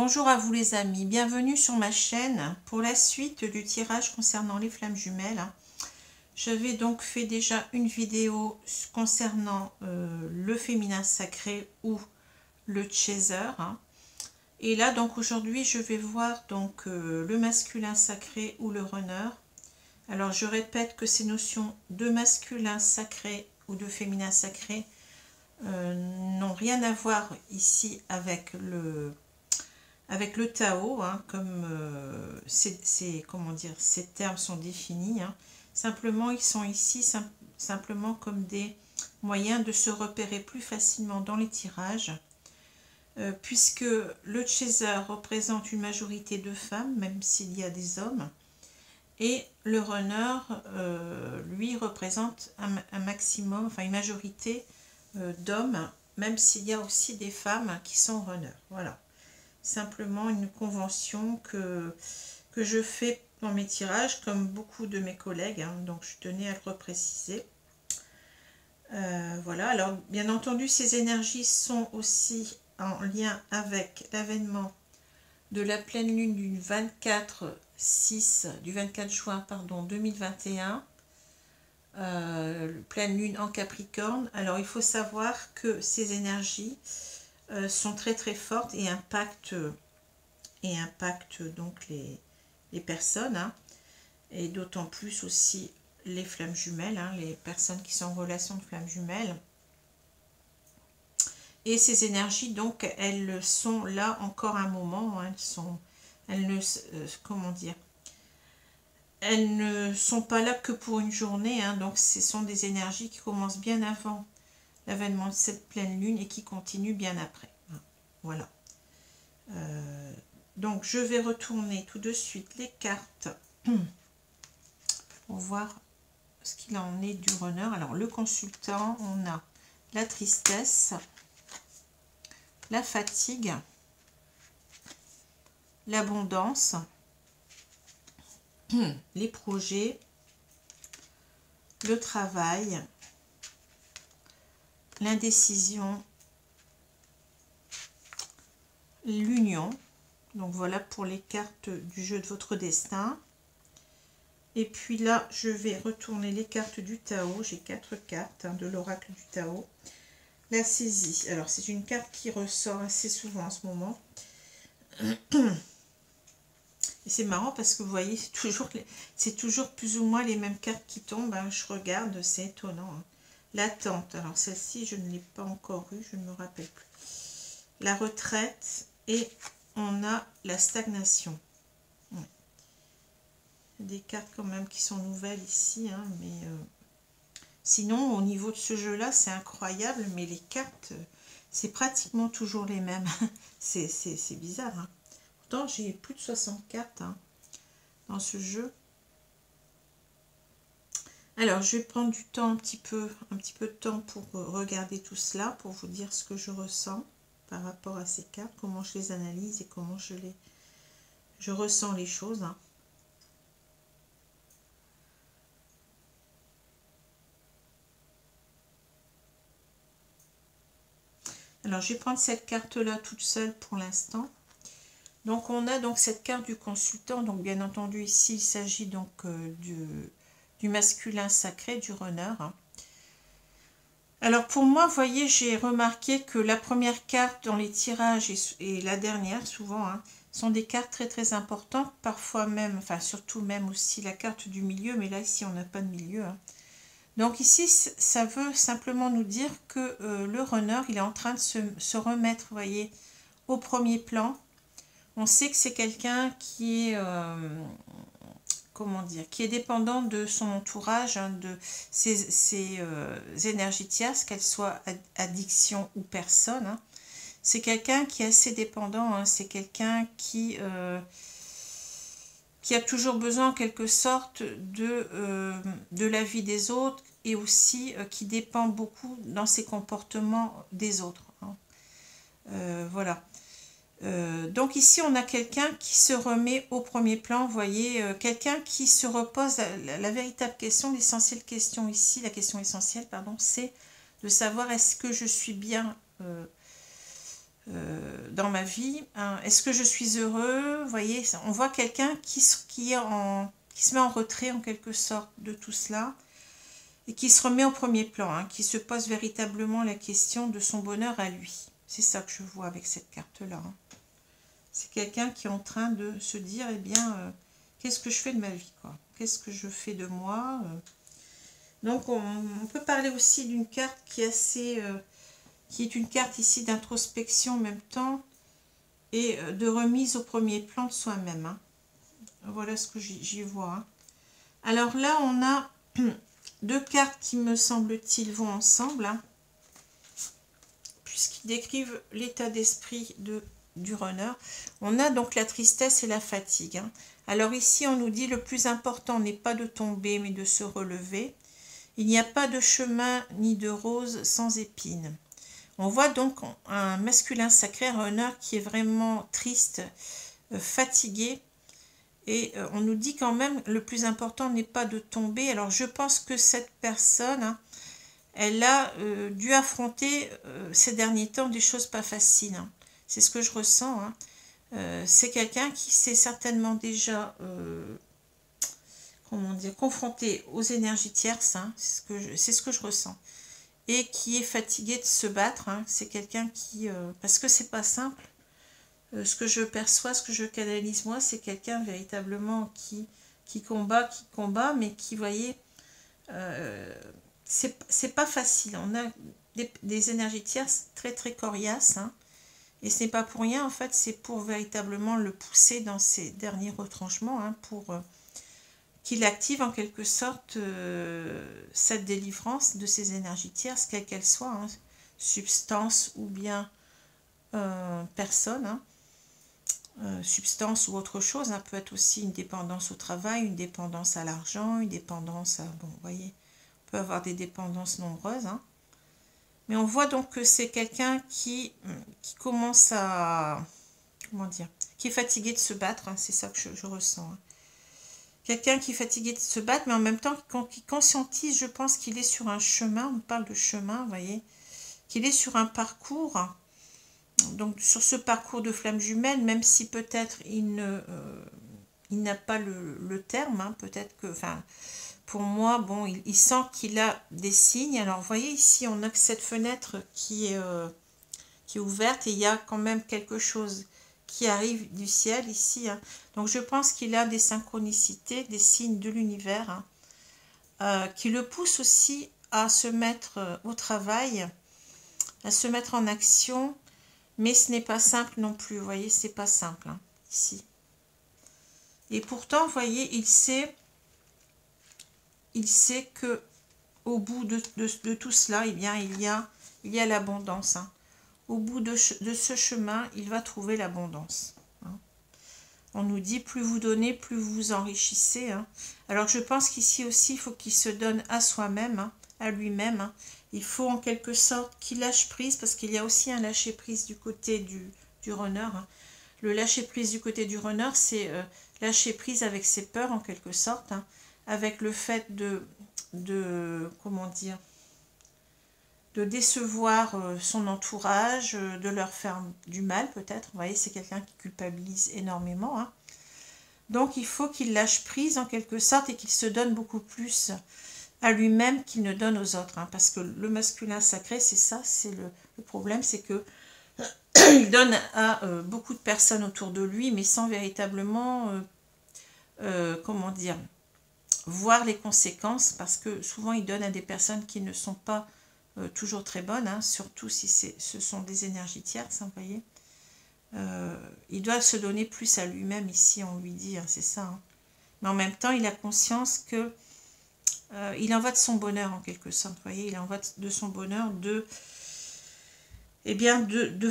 Bonjour à vous les amis, bienvenue sur ma chaîne pour la suite du tirage concernant les flammes jumelles. J'avais donc fait déjà une vidéo concernant le féminin sacré ou le chaser. Et là donc aujourd'hui je vais voir donc le masculin sacré ou le runner. Alors je répète que ces notions de masculin sacré ou de féminin sacré n'ont rien à voir ici avec le Tao, comme comment dire, ces termes sont définis. Simplement, ils sont ici simplement comme des moyens de se repérer plus facilement dans les tirages, puisque le chaser représente une majorité de femmes, même s'il y a des hommes, et le runner, lui, représente un maximum, enfin une majorité d'hommes, même s'il y a aussi des femmes qui sont runners. Voilà. Simplement une convention que je fais dans mes tirages, comme beaucoup de mes collègues, donc je tenais à le repréciser. Voilà, alors bien entendu, ces énergies sont aussi en lien avec l'avènement de la pleine lune du 24 juin 2021, pleine lune en Capricorne. Alors il faut savoir que ces énergies sont très très fortes et impactent donc les personnes, et d'autant plus aussi les flammes jumelles, les personnes qui sont en relation de flammes jumelles. Et ces énergies donc elles sont là encore un moment, elles ne sont pas là que pour une journée, donc ce sont des énergies qui commencent bien avant l'avènement de cette pleine lune et qui continue bien après. Voilà. Donc je vais retourner tout de suite les cartes pour voir ce qu'il en est du runner. Alors le consultant, on a la tristesse, la fatigue, l'abondance, les projets, le travail, l'indécision, l'union. Donc voilà pour les cartes du jeu de votre destin. Et puis là, je vais retourner les cartes du Tao. J'ai 4 cartes de l'oracle du Tao. La saisie. Alors c'est une carte qui ressort assez souvent en ce moment. Et c'est marrant parce que vous voyez, c'est toujours plus ou moins les mêmes cartes qui tombent. Je regarde, c'est étonnant. L'attente. Alors celle-ci, je ne l'ai pas encore eue, je ne me rappelle plus. La retraite et on a la stagnation. Des cartes quand même qui sont nouvelles ici, mais sinon au niveau de ce jeu là c'est incroyable, mais les cartes c'est pratiquement toujours les mêmes. c'est bizarre, pourtant j'ai plus de 60 cartes dans ce jeu. Alors je vais prendre du temps, un petit peu de temps pour regarder tout cela, pour vous dire ce que je ressens par rapport à ces cartes, comment je les analyse et comment je ressens les choses. Alors je vais prendre cette carte là toute seule pour l'instant. Donc on a donc cette carte du consultant. Donc bien entendu ici il s'agit donc du masculin sacré, du runner. Alors pour moi, vous voyez, j'ai remarqué que la première carte dans les tirages et la dernière souvent sont des cartes très très importantes. Parfois même, enfin surtout même aussi la carte du milieu, mais là ici on n'a pas de milieu. Donc ici, ça veut simplement nous dire que le runner, il est en train de se remettre, vous voyez, au premier plan. On sait que c'est quelqu'un qui est, comment dire, qui est dépendant de son entourage, de ses énergies tierces, qu'elles soient addiction ou personne. C'est quelqu'un qui est assez dépendant, c'est quelqu'un qui a toujours besoin en quelque sorte de la vie des autres, et aussi qui dépend beaucoup dans ses comportements des autres. Voilà. Donc ici on a quelqu'un qui se remet au premier plan, vous voyez, quelqu'un qui se repose. La véritable question, l'essentielle question ici, la question essentielle, pardon, c'est de savoir est-ce que je suis bien dans ma vie, hein. Est-ce que je suis heureux? Vous voyez, on voit quelqu'un qui se met en retrait en quelque sorte de tout cela et qui se remet au premier plan, hein, qui se pose véritablement la question de son bonheur à lui. C'est ça que je vois avec cette carte-là, hein. C'est quelqu'un qui est en train de se dire, eh bien, qu'est-ce que je fais de ma vie, quoi? Qu'est-ce que je fais de moi? Donc, on peut parler aussi d'une carte qui est assez... qui est une carte ici d'introspection en même temps et de remise au premier plan de soi-même, hein. Voilà ce que j'y vois, hein. Alors là, on a deux cartes qui, me semble-t-il, vont ensemble, hein, puisqu'ils décrivent l'état d'esprit du runner. On a donc la tristesse et la fatigue, hein. Alors ici, on nous dit le plus important n'est pas de tomber, mais de se relever. Il n'y a pas de chemin ni de rose sans épines. On voit donc un masculin sacré, runner, qui est vraiment triste, fatigué. Et on nous dit quand même le plus important n'est pas de tomber. Alors je pense que cette personne, hein, elle a dû affronter ces derniers temps des choses pas faciles, hein. C'est ce que je ressens, hein. C'est quelqu'un qui s'est certainement déjà comment dire, confronté aux énergies tierces, hein. C'est ce que je ressens. Et qui est fatigué de se battre, hein. C'est quelqu'un qui... parce que c'est pas simple. Ce que je perçois, ce que je canalise moi, c'est quelqu'un véritablement qui combat, mais qui, voyez, c'est pas facile. On a des énergies tierces très très coriaces, hein. Et ce n'est pas pour rien, en fait, c'est pour véritablement le pousser dans ses derniers retranchements, hein, pour qu'il active en quelque sorte cette délivrance de ces énergies tierces, quelles qu'elles soient, hein, substance ou bien personne, hein. Substance ou autre chose, hein, peut être aussi une dépendance au travail, une dépendance à l'argent, une dépendance à... Bon, vous voyez, on peut avoir des dépendances nombreuses, hein. Mais on voit donc que c'est quelqu'un qui commence à... Comment dire? Qui est fatigué de se battre, hein, c'est ça que je ressens, hein. Quelqu'un qui est fatigué de se battre, mais en même temps qui conscientise, je pense qu'il est sur un chemin, on parle de chemin, vous voyez, qu'il est sur un parcours. Donc sur ce parcours de flamme jumelle, même si peut-être il n'a pas le terme, hein, peut-être que, enfin, pour moi, bon, il sent qu'il a des signes. Alors vous voyez ici, on a que cette fenêtre qui est ouverte et il y a quand même quelque chose qui arrive du ciel ici, hein. Donc je pense qu'il a des synchronicités, des signes de l'univers, hein, qui le poussent aussi à se mettre au travail, à se mettre en action. Mais ce n'est pas simple non plus, vous voyez, c'est pas simple, hein, ici. Et pourtant, vous voyez, il sait que au bout de tout cela, eh bien, il y a l'abondance, hein. Au bout de ce chemin, il va trouver l'abondance, hein. On nous dit, plus vous donnez, plus vous vous enrichissez, hein. Alors, je pense qu'ici aussi, il faut qu'il se donne à soi-même, hein, à lui-même, hein. Il faut en quelque sorte qu'il lâche prise, parce qu'il y a aussi un lâcher prise du côté du runner, hein. Le lâcher prise du côté du runner, c'est lâcher prise avec ses peurs en quelque sorte, hein, avec le fait comment dire, de décevoir son entourage, de leur faire du mal peut-être. Vous voyez, c'est quelqu'un qui culpabilise énormément, hein. Donc il faut qu'il lâche prise en quelque sorte et qu'il se donne beaucoup plus à lui-même qu'il ne donne aux autres, hein, parce que le masculin sacré, c'est ça, c'est le problème, c'est que il donne à beaucoup de personnes autour de lui, mais sans véritablement, comment dire, voir les conséquences, parce que souvent il donne à des personnes qui ne sont pas toujours très bonnes, hein, surtout si ce sont des énergies tierces, hein, vous voyez. Il doit se donner plus à lui-même ici, on lui dit, hein, c'est ça, hein. Mais en même temps, il a conscience que il en va de son bonheur en quelque sorte, vous voyez, il en va de son bonheur de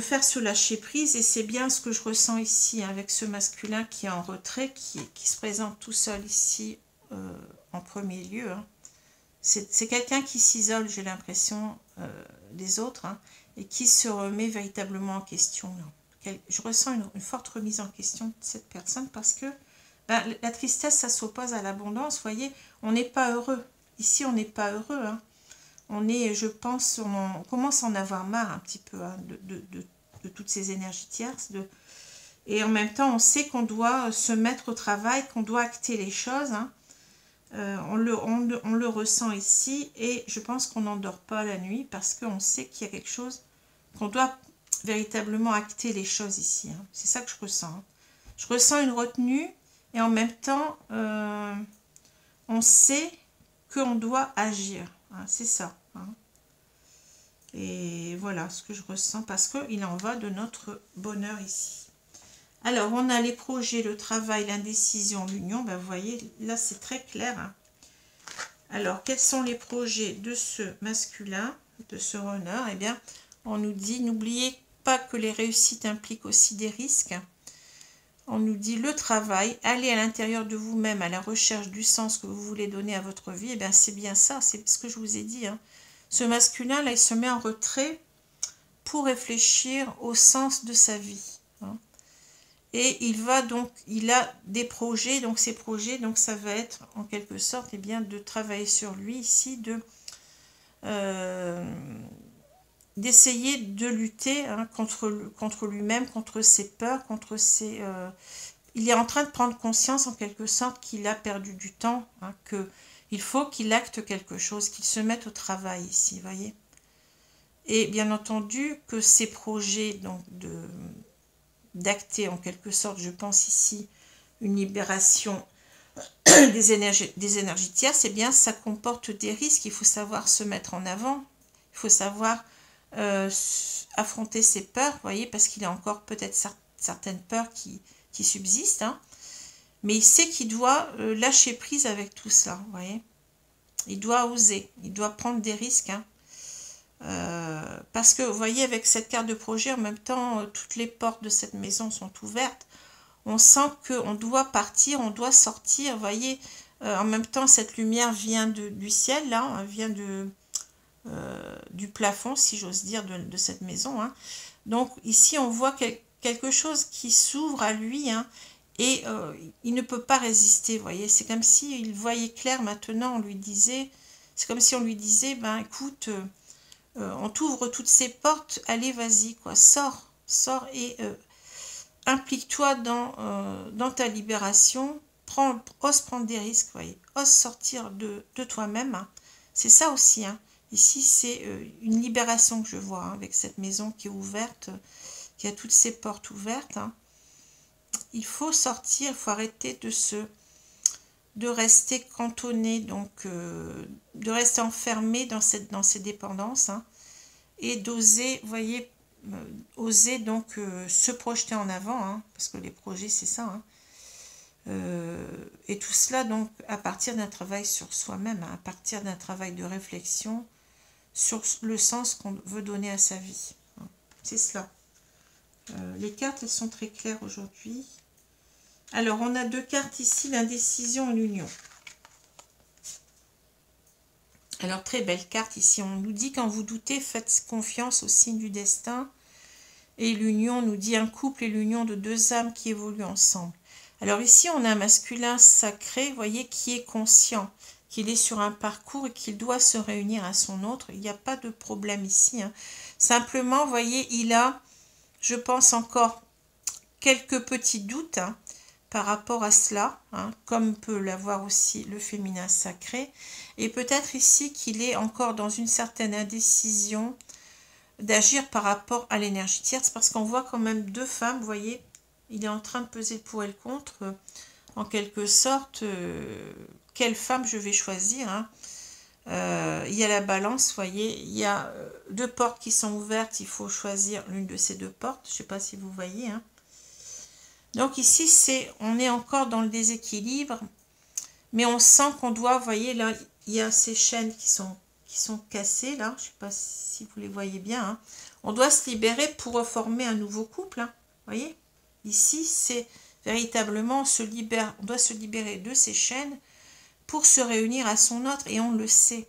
faire ce lâcher prise, et c'est bien ce que je ressens ici, hein, avec ce masculin qui est en retrait, qui se présente tout seul ici en premier lieu, hein. C'est quelqu'un qui s'isole, j'ai l'impression, des autres, hein, et qui se remet véritablement en question, là. Je ressens une forte remise en question de cette personne, parce que ben, la tristesse, ça s'oppose à l'abondance, vous voyez, on n'est pas heureux. Ici, on n'est pas heureux, hein. On est, je pense, on commence à en avoir marre un petit peu, hein, de toutes ces énergies tierces. Et en même temps, on sait qu'on doit se mettre au travail, qu'on doit acter les choses. Hein. On le ressent ici et je pense qu'on n'endort pas la nuit parce qu'on sait qu'il y a quelque chose, qu'on doit véritablement acter les choses ici. Hein. C'est ça que je ressens. Hein. Je ressens une retenue et en même temps, on sait qu'on doit agir. Hein. C'est ça. Hein. Et voilà ce que je ressens parce qu'il en va de notre bonheur ici. Alors, on a les projets, le travail, l'indécision, l'union. Ben, vous voyez, là, c'est très clair. Hein. Alors, quels sont les projets de ce masculin, de ce runner? Eh bien, on nous dit, n'oubliez pas que les réussites impliquent aussi des risques. On nous dit le travail, allez à l'intérieur de vous-même à la recherche du sens que vous voulez donner à votre vie. Eh bien, c'est bien ça, c'est ce que je vous ai dit. Hein. Ce masculin, là, il se met en retrait pour réfléchir au sens de sa vie. Hein. Et il a des projets, donc ces projets, donc ça va être en quelque sorte eh bien, de travailler sur lui ici, d'essayer de lutter hein, contre lui-même, contre ses peurs, contre ses... il est en train de prendre conscience en quelque sorte qu'il a perdu du temps, hein, qu'il faut qu'il acte quelque chose, qu'il se mette au travail ici, vous voyez. Et bien entendu que ces projets donc d'acter en quelque sorte, je pense ici, une libération des énergies tierces, eh bien ça comporte des risques, il faut savoir se mettre en avant, il faut savoir affronter ses peurs, vous voyez, parce qu'il y a encore peut-être certaines peurs qui subsistent, hein, mais il sait qu'il doit lâcher prise avec tout ça, vous voyez, il doit oser, il doit prendre des risques, hein. Parce que vous voyez avec cette carte de projet en même temps toutes les portes de cette maison sont ouvertes, on sent qu'on doit partir, on doit sortir, vous voyez, en même temps cette lumière vient du ciel là, hein, vient du plafond si j'ose dire de cette maison, hein. Donc ici on voit quelque chose qui s'ouvre à lui, hein, et il ne peut pas résister, vous voyez, c'est comme s'il voyait clair maintenant, on lui disait, c'est comme si on lui disait, ben écoute, on t'ouvre toutes ces portes, allez vas-y quoi, sors et implique-toi dans ta libération, ose prendre des risques, voyez, ose sortir de toi-même, hein. C'est ça aussi, hein. Ici c'est une libération que je vois, hein, avec cette maison qui est ouverte, qui a toutes ces portes ouvertes, hein. Il faut sortir, il faut arrêter de rester cantonné, donc de rester enfermé dans ces dépendances, hein, et d'oser, vous voyez, oser donc se projeter en avant, hein, parce que les projets c'est ça, hein, et tout cela donc à partir d'un travail sur soi-même, hein, à partir d'un travail de réflexion sur le sens qu'on veut donner à sa vie, hein. C'est cela. Les cartes elles sont très claires aujourd'hui. Alors, on a deux cartes ici, l'indécision et l'union. Alors, très belle carte ici. On nous dit, quand vous doutez, faites confiance au signe du destin. Et l'union nous dit un couple et l'union de deux âmes qui évoluent ensemble. Alors ici, on a un masculin sacré, vous voyez, qui est conscient qu'il est sur un parcours et qu'il doit se réunir à son autre. Il n'y a pas de problème ici, hein. Simplement, vous voyez, il a, je pense, encore quelques petits doutes, hein, par rapport à cela, hein, comme peut l'avoir aussi le féminin sacré, et peut-être ici qu'il est encore dans une certaine indécision d'agir par rapport à l'énergie tierce, parce qu'on voit quand même deux femmes, vous voyez, il est en train de peser le pour et le contre, en quelque sorte, quelle femme je vais choisir, hein. Il y a la balance, vous voyez, il y a deux portes qui sont ouvertes, il faut choisir l'une de ces deux portes, je ne sais pas si vous voyez, hein. Donc ici, on est encore dans le déséquilibre, mais on sent qu'on doit, vous voyez, là, il y a ces chaînes qui sont cassées, là, je ne sais pas si vous les voyez bien, hein. On doit se libérer pour reformer un nouveau couple, hein, vous voyez. Ici, c'est véritablement, on doit se libérer de ces chaînes pour se réunir à son autre, et on le sait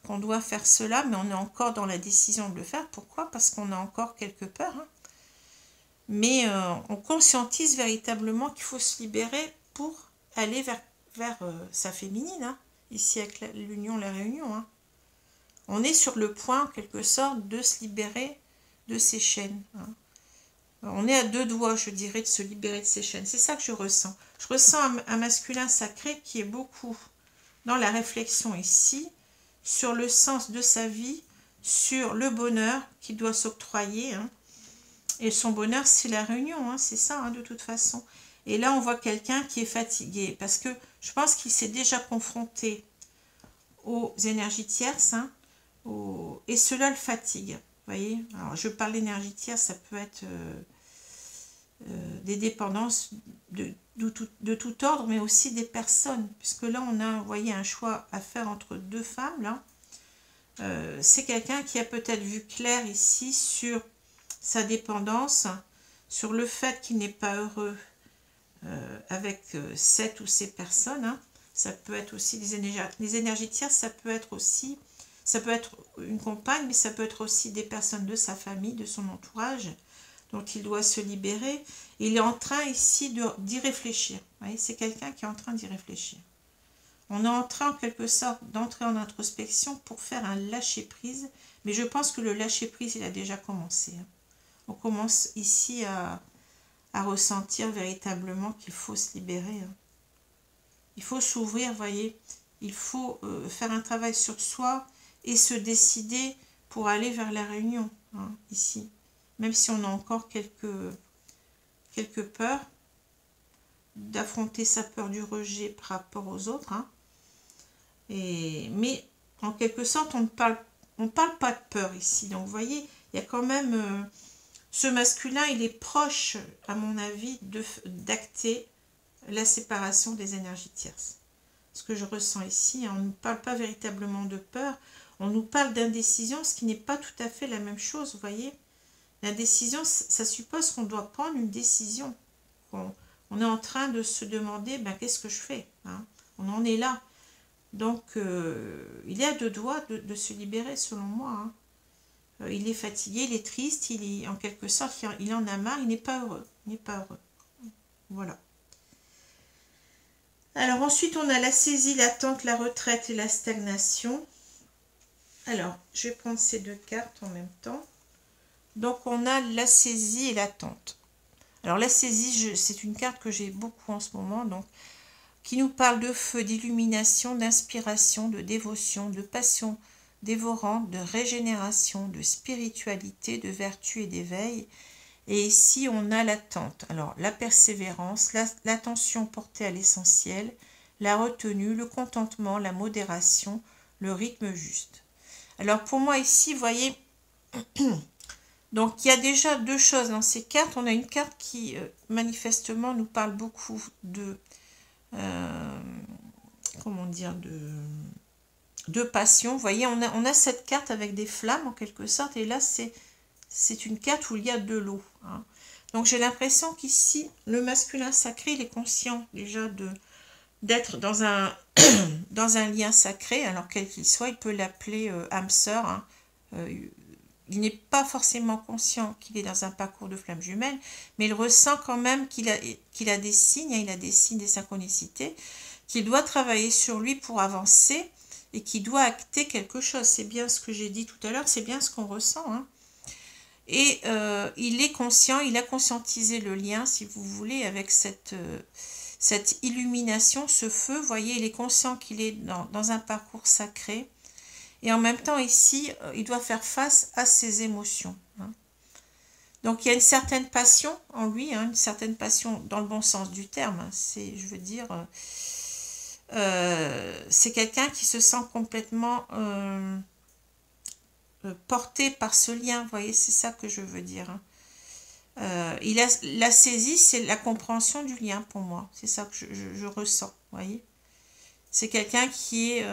qu'on doit faire cela, mais on est encore dans la décision de le faire. Pourquoi? Parce qu'on a encore quelques peurs, hein. Mais on conscientise véritablement qu'il faut se libérer pour aller vers sa féminine, hein, ici avec l'union, la réunion, hein. On est sur le point, en quelque sorte, de se libérer de ses chaînes. Hein. On est à 2 doigts, je dirais, de se libérer de ses chaînes. C'est ça que je ressens. Je ressens un masculin sacré qui est beaucoup dans la réflexion ici, sur le sens de sa vie, sur le bonheur qu'il doit s'octroyer. Hein. Et son bonheur, c'est la réunion, hein, c'est ça, hein, de toute façon. Et là, on voit quelqu'un qui est fatigué, parce que je pense qu'il s'est déjà confronté aux énergies tierces, hein, et cela le fatigue. Vous voyez, alors je parle d'énergie tierce, ça peut être des dépendances de tout ordre, mais aussi des personnes, puisque là, on a, vous voyez, un choix à faire entre 2 femmes, là. C'est quelqu'un qui a peut-être vu clair ici sur sa dépendance, sur le fait qu'il n'est pas heureux avec cette ou ces personnes. Hein. Ça peut être aussi les énergies tierces, ça peut être une compagne, mais ça peut être aussi des personnes de sa famille, de son entourage, dont il doit se libérer. Il est en train ici d'y réfléchir. Vous voyez, c'est quelqu'un qui est en train d'y réfléchir. On est en train, en quelque sorte, d'entrer en introspection pour faire un lâcher-prise. Mais je pense que le lâcher-prise, il a déjà commencé. Hein. On commence ici à ressentir véritablement qu'il faut se libérer. Hein. Il faut s'ouvrir, vous voyez. Il faut faire un travail sur soi et se décider pour aller vers la réunion, hein, ici. Même si on a encore quelques peurs, d'affronter sa peur du rejet par rapport aux autres. Hein. Mais en quelque sorte, on ne parle pas de peur ici. Donc vous voyez, il y a quand même... ce masculin, il est proche, à mon avis, d'acter la séparation des énergies tierces. Ce que je ressens ici, on ne nous parle pas véritablement de peur, on nous parle d'indécision, ce qui n'est pas tout à fait la même chose, vous voyez. L'indécision, ça suppose qu'on doit prendre une décision. On est en train de se demander, ben, qu'est-ce que je fais, hein. On en est là. Donc, il est à 2 doigts de se libérer, selon moi. Hein. Il est fatigué, il est triste, il est, en quelque sorte, il en a marre, il n'est pas heureux. Il n'est pas heureux. Voilà. Alors, ensuite, on a la saisie, l'attente, la retraite et la stagnation. Alors, je vais prendre ces 2 cartes en même temps. Donc, on a la saisie et l'attente. Alors, la saisie, c'est une carte que j'ai beaucoup en ce moment, donc, qui nous parle de feu, d'illumination, d'inspiration, de dévotion, de passion dévorante, de régénération, de spiritualité, de vertu et d'éveil. Et ici, on a l'attente. Alors, la persévérance, l'attention portée à l'essentiel, la retenue, le contentement, la modération, le rythme juste. Alors, pour moi, ici, vous voyez, donc il y a déjà 2 choses dans ces cartes. On a une carte qui, manifestement, nous parle beaucoup de... comment dire, de passion. Vous voyez, on a cette carte avec des flammes en quelque sorte, et là c'est une carte où il y a de l'eau. Hein. Donc j'ai l'impression qu'ici, le masculin sacré, il est conscient déjà d'être dans un, dans un lien sacré, alors quel qu'il soit, il peut l'appeler âme sœur. Hein. Il n'est pas forcément conscient qu'il est dans un parcours de flammes jumelles, mais il ressent quand même qu'il a des signes, il a des signes, des synchronicités, qu'il doit travailler sur lui pour avancer et qu'il doit acter quelque chose. C'est bien ce que j'ai dit tout à l'heure, c'est bien ce qu'on ressent. Hein. Et il est conscient, il a conscientisé le lien, si vous voulez, avec cette illumination, ce feu. Vous voyez, il est conscient qu'il est dans un parcours sacré. Et en même temps, ici, il doit faire face à ses émotions. Hein. Donc, il y a une certaine passion en lui, hein, une certaine passion dans le bon sens du terme. Hein. C'est, je veux dire, c'est quelqu'un qui se sent complètement porté par ce lien. Vous voyez, c'est ça que je veux dire. Hein. La saisie, c'est la compréhension du lien pour moi. C'est ça que je ressens. Vous voyez, c'est quelqu'un qui est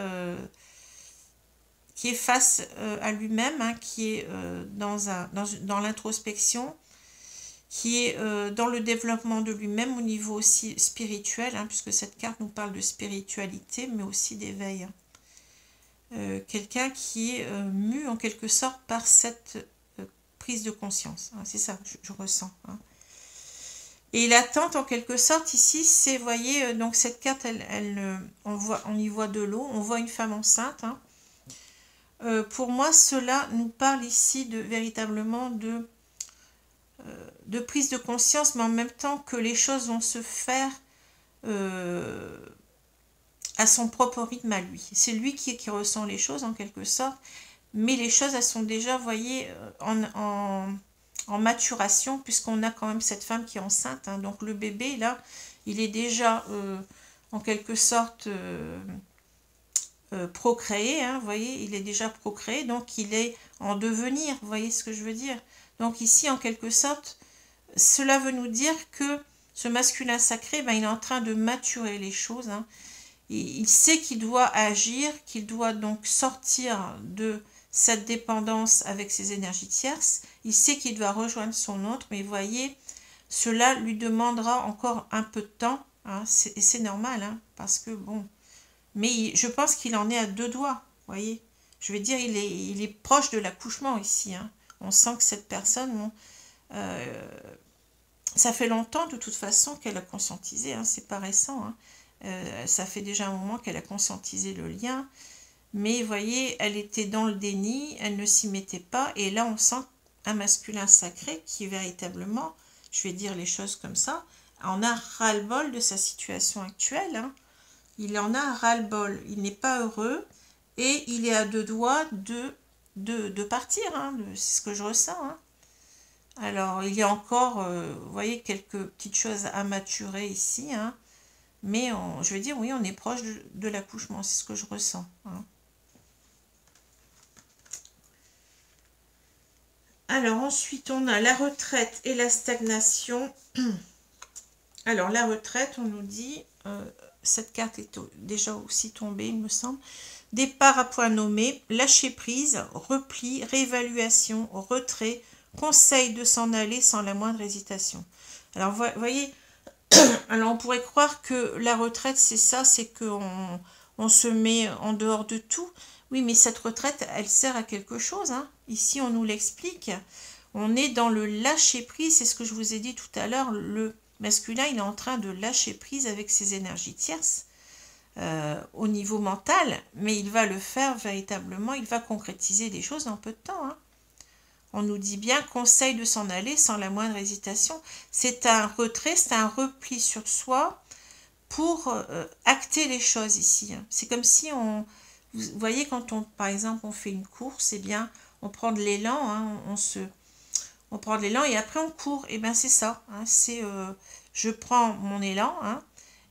face à lui-même, hein, qui est dans l'introspection, qui est dans le développement de lui-même au niveau aussi spirituel, hein, puisque cette carte nous parle de spiritualité, mais aussi d'éveil. Hein. Quelqu'un qui est mu en quelque sorte par cette prise de conscience. Hein, c'est ça que je ressens. Hein. Et l'attente en quelque sorte ici, c'est, vous voyez, donc cette carte, on y voit de l'eau, on voit une femme enceinte, hein. pour moi, cela nous parle ici de véritablement de prise de conscience, mais en même temps que les choses vont se faire à son propre rythme à lui. C'est lui qui ressent les choses en quelque sorte, mais les choses, elles sont déjà, vous voyez, en maturation, puisqu'on a quand même cette femme qui est enceinte. Hein. Donc le bébé, là, il est déjà en quelque sorte procréé, hein, vous voyez, il est déjà procréé, donc il est en devenir, vous voyez ce que je veux dire. Donc ici, en quelque sorte, cela veut nous dire que ce masculin sacré, ben, il est en train de maturer les choses. Hein. Il sait qu'il doit agir, qu'il doit donc sortir de cette dépendance avec ses énergies tierces. Il sait qu'il doit rejoindre son autre, mais vous voyez, cela lui demandera encore un peu de temps. Hein, et c'est normal, hein, parce que bon... Mais je pense qu'il en est à deux doigts, vous voyez. Je veux dire, il est proche de l'accouchement ici. Hein. On sent que cette personne... Bon, ça fait longtemps de toute façon qu'elle a conscientisé, hein, c'est pas récent. Hein. Ça fait déjà un moment qu'elle a conscientisé le lien. Mais vous voyez, elle était dans le déni, elle ne s'y mettait pas. Et là, on sent un masculin sacré qui véritablement, je vais dire les choses comme ça, en a ras-le-bol de sa situation actuelle. Hein. Il en a ras-le-bol. Il n'est pas heureux et il est à deux doigts de partir. Hein. C'est ce que je ressens. Hein. Alors, il y a encore, vous voyez, quelques petites choses à maturer ici. Hein. Mais je veux dire, oui, on est proche de l'accouchement. C'est ce que je ressens. Hein. Alors, ensuite, on a la retraite et la stagnation. Alors, la retraite, on nous dit... cette carte est déjà aussi tombée, il me semble. Départ à point nommé, lâcher prise, repli, réévaluation, retrait, conseil de s'en aller sans la moindre hésitation. Alors, vous voyez, alors on pourrait croire que la retraite, c'est ça, c'est qu'on se met en dehors de tout. Oui, mais cette retraite, elle sert à quelque chose. Hein. Ici, on nous l'explique. On est dans le lâcher prise, c'est ce que je vous ai dit tout à l'heure, le masculin, il est en train de lâcher prise avec ses énergies tierces au niveau mental, mais il va le faire véritablement, il va concrétiser des choses en peu de temps. Hein. On nous dit bien, conseil de s'en aller sans la moindre hésitation. C'est un retrait, c'est un repli sur soi pour acter les choses ici. Hein. C'est comme si on... Vous voyez, quand on, par exemple, on fait une course, eh bien, on prend de l'élan, hein, on prend de l'élan et après on court. Et bien c'est ça, hein, c'est je prends mon élan hein,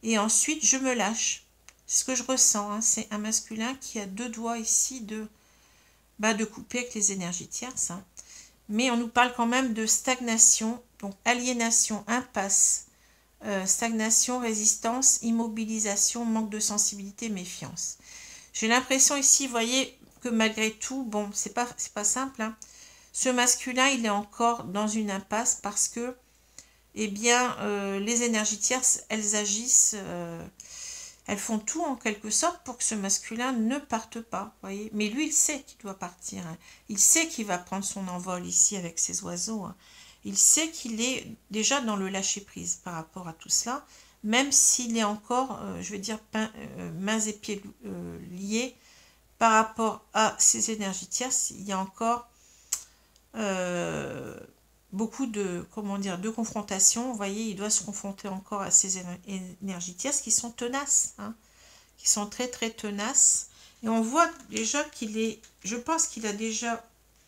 et ensuite je me lâche. C'est ce que je ressens, hein, c'est un masculin qui a deux doigts ici de couper avec les énergies tierces. Hein. Mais on nous parle quand même de stagnation, donc aliénation, impasse, stagnation, résistance, immobilisation, manque de sensibilité, méfiance. J'ai l'impression ici, vous voyez, que malgré tout, bon, c'est pas simple, hein, ce masculin, il est encore dans une impasse parce que, eh bien, les énergies tierces, elles agissent, elles font tout en quelque sorte pour que ce masculin ne parte pas, voyez. Mais lui, il sait qu'il doit partir. Hein. Il sait qu'il va prendre son envol ici avec ses oiseaux. Hein. Il sait qu'il est déjà dans le lâcher-prise par rapport à tout cela, même s'il est encore, je veux dire, mains et pieds liés par rapport à ces énergies tierces. Il y a encore... beaucoup de, comment dire, de confrontations. Vous voyez, il doit se confronter encore à ces énergies tierces qui sont tenaces, hein, qui sont très très tenaces. Et on voit déjà qu'il est, je pense qu'il a déjà,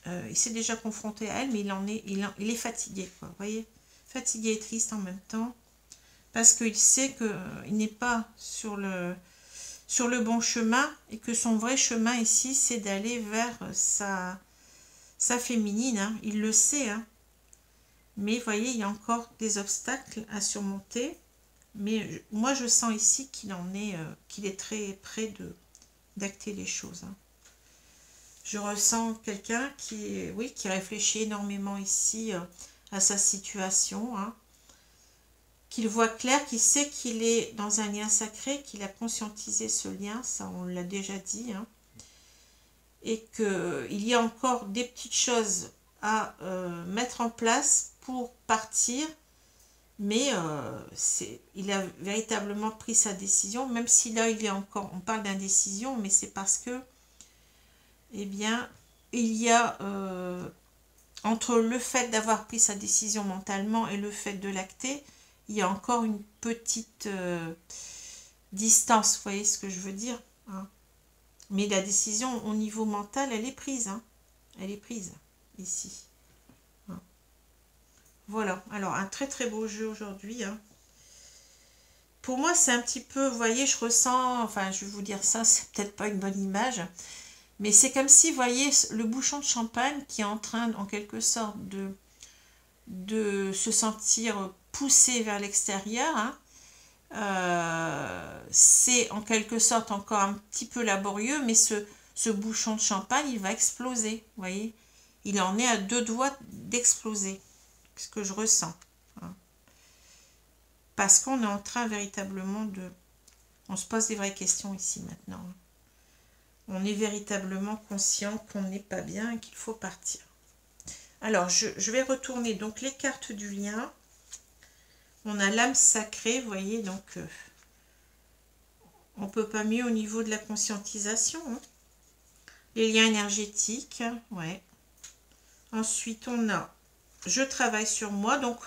il s'est déjà confronté à elle, mais il est fatigué, quoi, vous voyez, fatigué et triste en même temps, parce qu'il sait qu'il n'est pas sur le bon chemin et que son vrai chemin ici, c'est d'aller vers sa féminine, hein, il le sait, hein. Mais vous voyez, il y a encore des obstacles à surmonter. Mais moi, je sens ici qu'il est très près d'acter les choses. Hein. Je ressens quelqu'un qui réfléchit énormément ici à sa situation. Hein. Qu'il voit clair, qu'il sait qu'il est dans un lien sacré, qu'il a conscientisé ce lien, ça on l'a déjà dit. Hein. Et qu'il y a encore des petites choses à mettre en place pour partir, mais il a véritablement pris sa décision, même si là il est encore, on parle d'indécision, mais c'est parce que eh bien, il y a entre le fait d'avoir pris sa décision mentalement et le fait de l'acter, il y a encore une petite distance, vous voyez ce que je veux dire, hein. Mais la décision au niveau mental, elle est prise, hein. Elle est prise ici. Hein. Voilà, alors un très très beau jeu aujourd'hui, hein. Pour moi, c'est un petit peu, vous voyez, je ressens, enfin, je vais vous dire ça, c'est peut-être pas une bonne image, mais c'est comme si, vous voyez, le bouchon de champagne qui est en train, en quelque sorte, de se sentir poussé vers l'extérieur, hein. C'est en quelque sorte encore un petit peu laborieux, mais ce bouchon de champagne, il va exploser, vous voyez. Il en est à 2 doigts d'exploser, ce que je ressens. Hein. Parce qu'on est en train véritablement de... On se pose des vraies questions ici maintenant. On est véritablement conscient qu'on n'est pas bien et qu'il faut partir. Alors, je vais retourner donc les cartes du lien. On a l'âme sacrée, vous voyez, donc on ne peut pas mieux au niveau de la conscientisation. Hein. Les liens énergétiques, ouais. Ensuite, on a je travaille sur moi, donc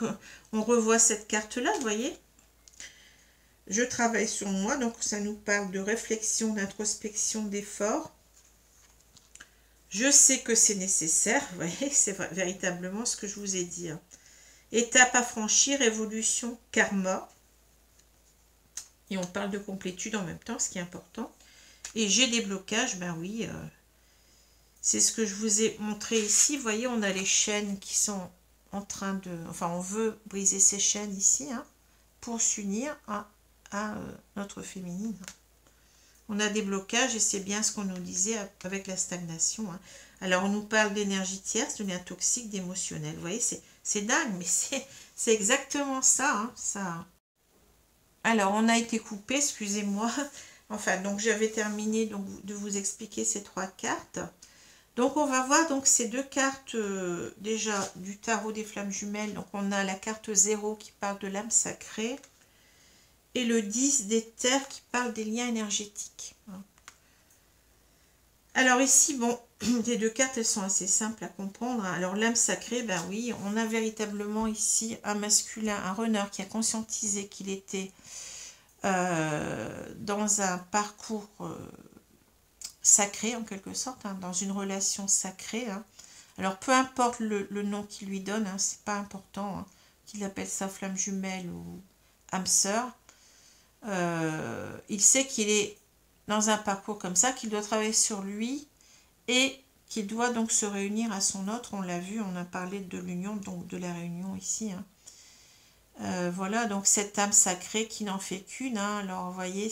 on revoit cette carte-là, vous voyez. Je travaille sur moi, donc ça nous parle de réflexion, d'introspection, d'effort. Je sais que c'est nécessaire, vous voyez, c'est véritablement ce que je vous ai dit. Hein. Étape à franchir, évolution, karma. Et on parle de complétude en même temps, ce qui est important. Et j'ai des blocages, ben oui, c'est ce que je vous ai montré ici. Vous voyez, on a les chaînes qui sont en train de... Enfin, on veut briser ces chaînes ici, hein, pour s'unir à notre féminine. On a des blocages et c'est bien ce qu'on nous disait avec la stagnation. Hein. Alors, on nous parle d'énergie tierce, de lien toxique, d'émotionnel. Vous voyez, c'est dingue, mais c'est exactement ça, hein, ça. Alors, on a été coupé, excusez-moi. Enfin, donc j'avais terminé donc, de vous expliquer ces 3 cartes. Donc, on va voir donc ces 2 cartes déjà du tarot des flammes jumelles. Donc, on a la carte 0 qui parle de l'âme sacrée et le 10 des terres qui parle des liens énergétiques. Alors ici, bon, les 2 cartes, elles sont assez simples à comprendre. Alors, l'âme sacrée, ben oui, on a véritablement ici un masculin, un runner qui a conscientisé qu'il était dans un parcours sacré en quelque sorte, hein, dans une relation sacrée. Hein. Alors peu importe le nom qu'il lui donne, hein, c'est pas important, hein, qu'il appelle ça flamme jumelle ou âme sœur. Il sait qu'il est dans un parcours comme ça, qu'il doit travailler sur lui et qu'il doit donc se réunir à son autre. On l'a vu, on a parlé de l'union, donc de la réunion ici. Hein. Voilà, donc cette âme sacrée qui n'en fait qu'une. Hein, alors, vous voyez,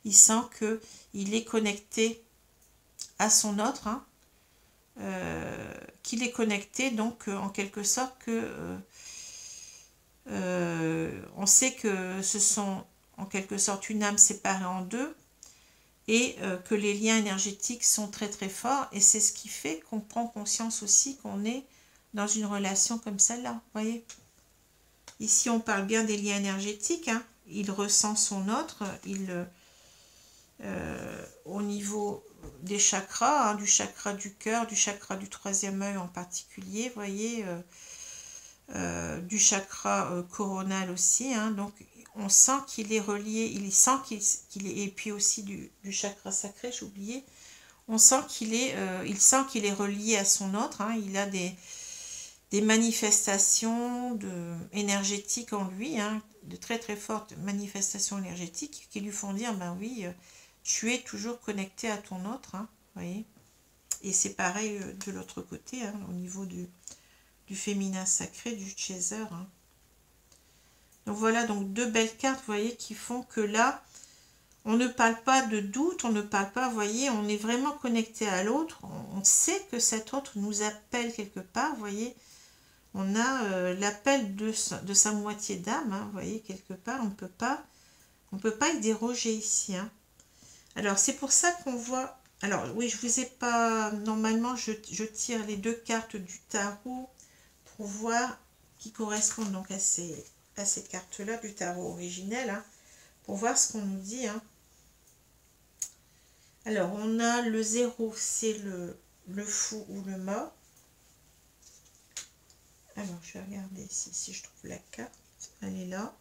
il sent qu'il est connecté à son autre, hein, qu'il est connecté, donc, en quelque sorte, que on sait que ce sont, en quelque sorte, une âme séparée en 2, et que les liens énergétiques sont très très forts, et c'est ce qui fait qu'on prend conscience aussi qu'on est dans une relation comme celle-là, vous voyez. Ici, on parle bien des liens énergétiques. Hein. Il ressent son autre. Au niveau des chakras, hein, du chakra du cœur, du chakra du 3e œil en particulier, vous voyez, du chakra coronal aussi. Hein, donc, on sent qu'il est relié. Il sent qu'il est... Et puis aussi du chakra sacré, j'ai oublié. On sent il sent qu'il est relié à son autre. Hein, il a des manifestations énergétiques en lui, hein, de très très fortes manifestations énergétiques qui lui font dire, ben oui, tu es toujours connecté à ton autre, hein, voyez. Et c'est pareil de l'autre côté, hein, au niveau du féminin sacré, du chaser. Hein. Donc voilà, donc 2 belles cartes, vous voyez, qui font que là, on ne parle pas de doute, on ne parle pas, vous voyez, on est vraiment connecté à l'autre, on sait que cet autre nous appelle quelque part, vous voyez. On a l'appel de sa moitié d'âme, hein, vous voyez, quelque part, on ne peut pas y déroger ici. Hein. Alors, c'est pour ça qu'on voit... Alors, oui, je vous ai pas... Normalement, je tire les 2 cartes du tarot pour voir qui correspondent donc à ces cartes-là du tarot originel, hein, pour voir ce qu'on nous dit. Hein. Alors, on a le 0, c'est le fou ou le mât. Alors, je vais regarder ici si je trouve la carte. Elle est là.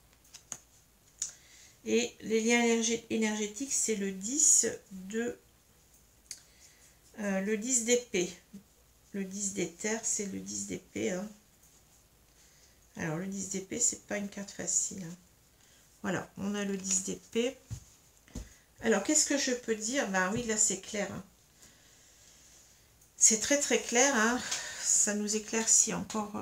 Et les liens énergétiques, c'est le 10 le 10 d'épée. Le 10 d'éther, c'est le 10 d'épée. Hein. Alors, le 10 d'épée, c'est pas une carte facile. Hein. Voilà, on a le 10 d'épée. Alors, qu'est-ce que je peux dire? Ben oui, là, c'est clair. Hein. C'est très, très clair. Hein. Ça nous éclaircit encore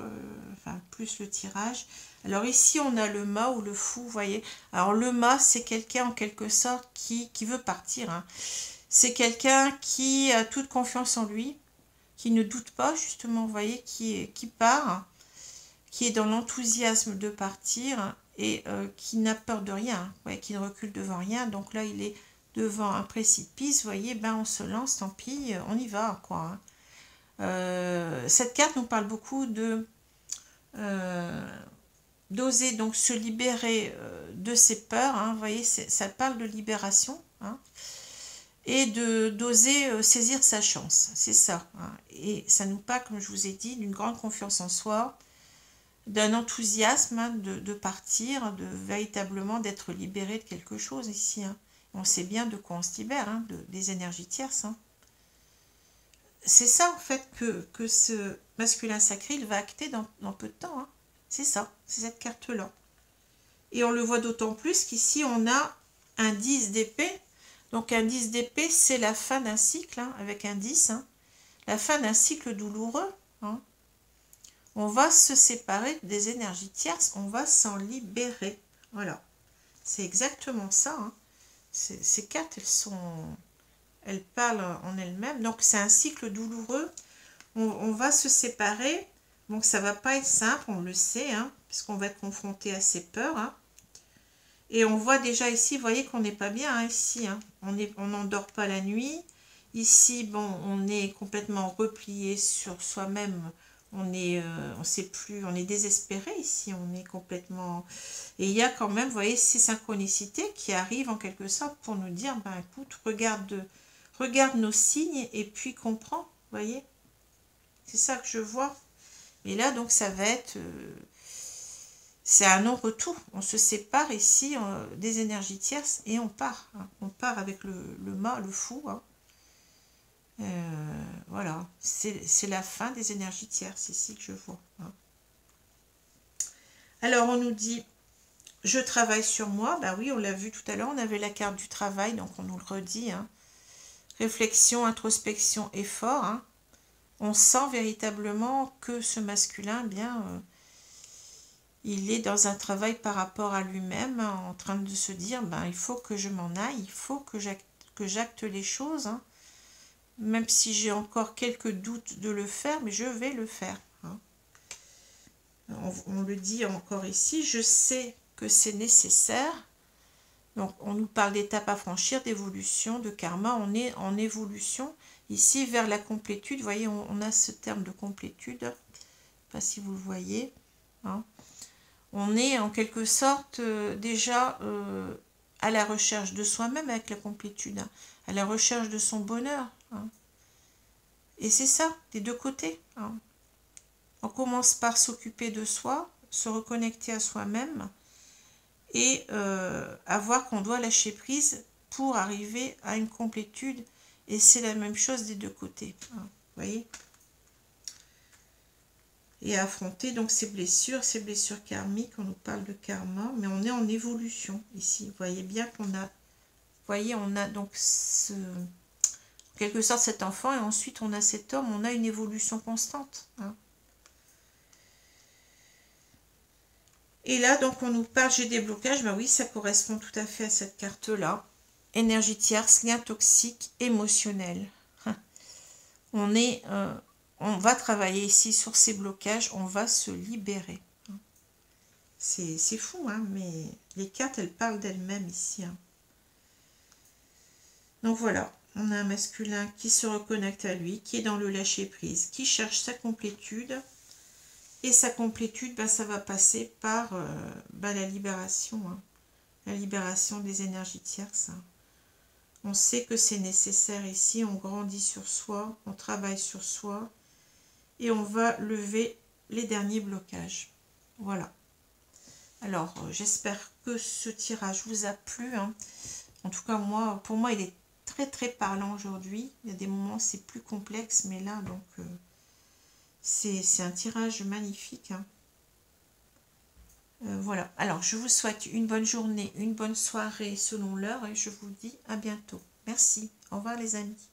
enfin, plus le tirage. Alors, ici, on a le mât ou le fou, vous voyez. Alors, le mât, c'est quelqu'un, en quelque sorte, qui veut partir. Hein. C'est quelqu'un qui a toute confiance en lui, qui ne doute pas, justement, vous voyez, qui part, qui est dans l'enthousiasme de partir et qui n'a peur de rien, ouais, qui ne recule devant rien. Donc là, il est devant un précipice, vous voyez, ben on se lance, tant pis, on y va, quoi. Cette carte nous parle beaucoup de d'oser donc se libérer de ses peurs, hein, vous voyez, ça parle de libération, hein, et d'oser saisir sa chance, c'est ça. Hein, et ça nous parle, comme je vous ai dit, d'une grande confiance en soi, d'un enthousiasme, hein, de partir, de véritablement d'être libéré de quelque chose ici. Hein. On sait bien de quoi on se libère, hein, des énergies tierces. Hein. C'est ça en fait que ce masculin sacré, il va acter dans peu de temps. Hein. C'est ça, c'est cette carte-là. Et on le voit d'autant plus qu'ici on a un 10 d'épée. Donc un 10 d'épée, c'est la fin d'un cycle, hein, avec un 10. Hein. La fin d'un cycle douloureux. Hein. On va se séparer des énergies tierces, on va s'en libérer. Voilà, c'est exactement ça. Hein. Ces cartes, elles parlent en elles-mêmes. Donc c'est un cycle douloureux. On va se séparer. Donc ça va pas être simple, on le sait, hein, parce qu'on va être confronté à ces peurs. Hein. Et on voit déjà ici, vous voyez qu'on n'est pas bien hein, ici. Hein. On n'endort pas la nuit. Ici, bon, on est complètement replié sur soi-même. On sait plus, on est désespéré ici. On est complètement. Et il y a quand même, vous voyez, ces synchronicités qui arrivent en quelque sorte pour nous dire, ben écoute, regarde nos signes et puis comprends, vous voyez. C'est ça que je vois. Et là, donc, ça va être. C'est un non-retour. On se sépare ici des énergies tierces et on part. Hein. On part avec le mât, le fou. Hein. Voilà. C'est la fin des énergies tierces ici que je vois. Hein. Alors, on nous dit, je travaille sur moi. Ben oui, on l'a vu tout à l'heure. On avait la carte du travail, donc on nous le redit. Hein. Réflexion, introspection, effort. Hein. On sent véritablement que ce masculin, bien... il est dans un travail par rapport à lui-même, hein, en train de se dire, ben, il faut que je m'en aille, il faut que j'acte les choses, hein, même si j'ai encore quelques doutes de le faire, mais je vais le faire. Hein. On le dit encore ici, je sais que c'est nécessaire. Donc, on nous parle d'étapes à franchir, d'évolution, de karma. On est en évolution ici vers la complétude. Vous voyez, on a ce terme de complétude. Je ne sais pas si vous le voyez. Hein. On est en quelque sorte déjà à la recherche de soi-même avec la complétude, hein, à la recherche de son bonheur. Hein. Et c'est ça, des deux côtés. Hein. On commence par s'occuper de soi, se reconnecter à soi-même et à voir qu'on doit lâcher prise pour arriver à une complétude. Et c'est la même chose des deux côtés. Hein. Vous voyez ? Et affronter donc ces blessures karmiques, on nous parle de karma, mais on est en évolution ici. Vous voyez bien qu'on a, on a donc en quelque sorte cet enfant, et ensuite on a cet homme, on a une évolution constante. Hein. Et là, donc on nous parle, j'ai des blocages, ben oui, ça correspond tout à fait à cette carte-là. Énergie tierce, lien toxique, émotionnel. On va travailler ici sur ces blocages, on va se libérer. C'est fou, hein, mais les cartes, elles parlent d'elles-mêmes ici. Hein. Donc voilà, on a un masculin qui se reconnecte à lui, qui est dans le lâcher-prise, qui cherche sa complétude. Et sa complétude, ben, ça va passer par la libération. Hein. La libération des énergies tierces. Hein. On sait que c'est nécessaire ici, on grandit sur soi, on travaille sur soi et on va lever les derniers blocages. Voilà. Alors, j'espère que ce tirage vous a plu, hein. En tout cas, moi, pour moi, il est très parlant aujourd'hui. Il y a des moments, c'est plus complexe, mais là, donc, c'est un tirage magnifique, hein. Voilà. Alors, je vous souhaite une bonne journée, une bonne soirée selon l'heure et je vous dis à bientôt. Merci. Au revoir les amis.